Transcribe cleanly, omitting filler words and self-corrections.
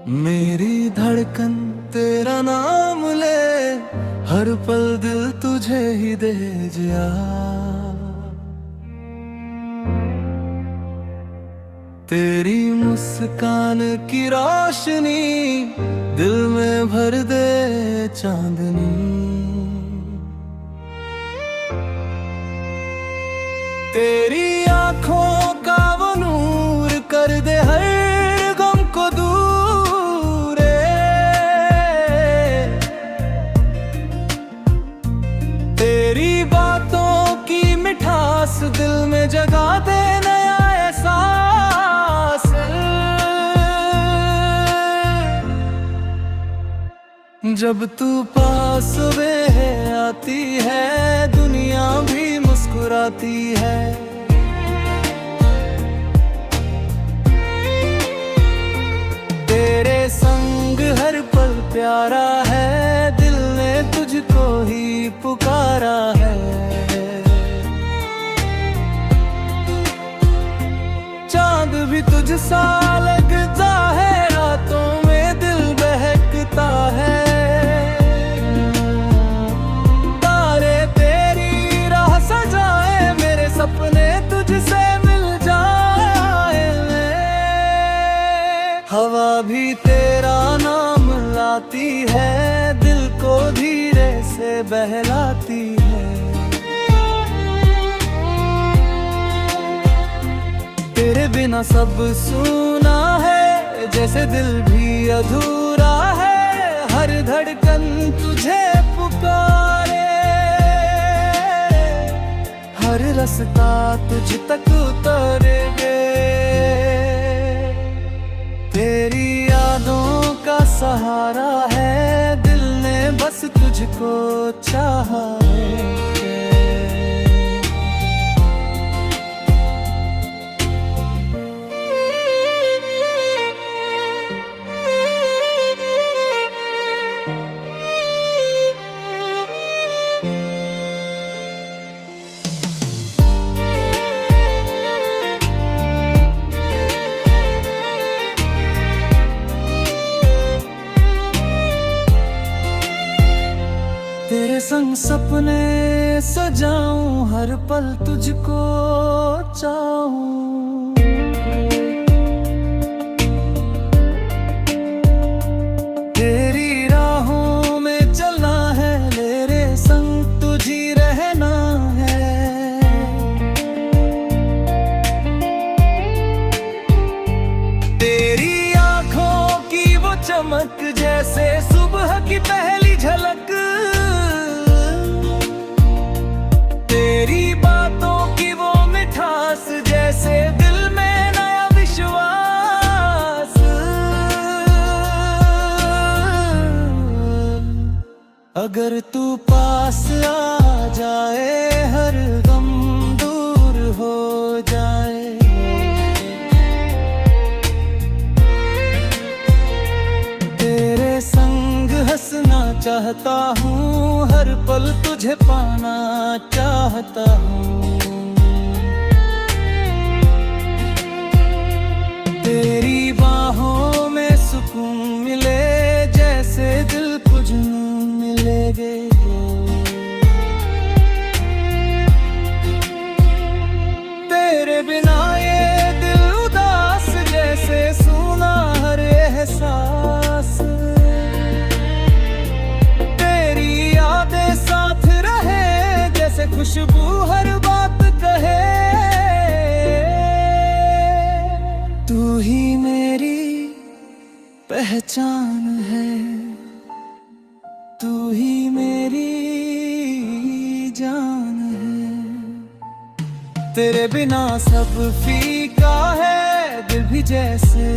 मेरी धड़कन तेरा नाम ले, हर पल दिल तुझे ही दे जिया। तेरी मुस्कान की रोशनी दिल में भर दे चांदनी। तेरी आंखों का वो नूर कर दे हर गम को दूर। तेरी बातों की मिठास दिल में जगा दे नया एहसास। जब तू पास में आती है दुनिया भी मुस्कुराती है। तेरे संग हर पल प्यारा है, दिल ने तुझको ही पुकारा है। चांद भी तुझसा लगता है, रातों में दिल बहकता है। सपने तुझसे मिल जाए। हवा भी तेरा नाम लाती है, दिल को धीरे से बहलाती है। तेरे बिना सब सूना है, जैसे दिल भी अधूरा है। हर धड़कन तुझे पुकारे, हर रास्ता तुझ तक उतरे गे। तेरी यादों का सहारा है, दिल ने बस तुझको चाहा है। तेरे संग सपने सजाऊं, हर पल तुझको चाहूं। तेरी राहों में चलना है, मेरे संग तुझी रहना है। तेरी आंखों की वो चमक जैसे सुबह की पहली झलक। तेरी बातों की वो मिठास जैसे दिल में नया विश्वास। अगर तू पास आ जाए, हर गम दूर हो जाए। तेरे संग हंसना चाहता हूँ, हर पल तुझे पाना चाहता हूँ। तेरी बाहों में सुकून मिले, जैसे दिल को जुनून मिलेगे। तेरे बिना ये दिल उदास, जैसे सूना हर एहसास। खुशबू हर बात कहे। तू ही मेरी पहचान है, तू ही मेरी जान है। तेरे बिना सब फीका है, दिल भी जैसे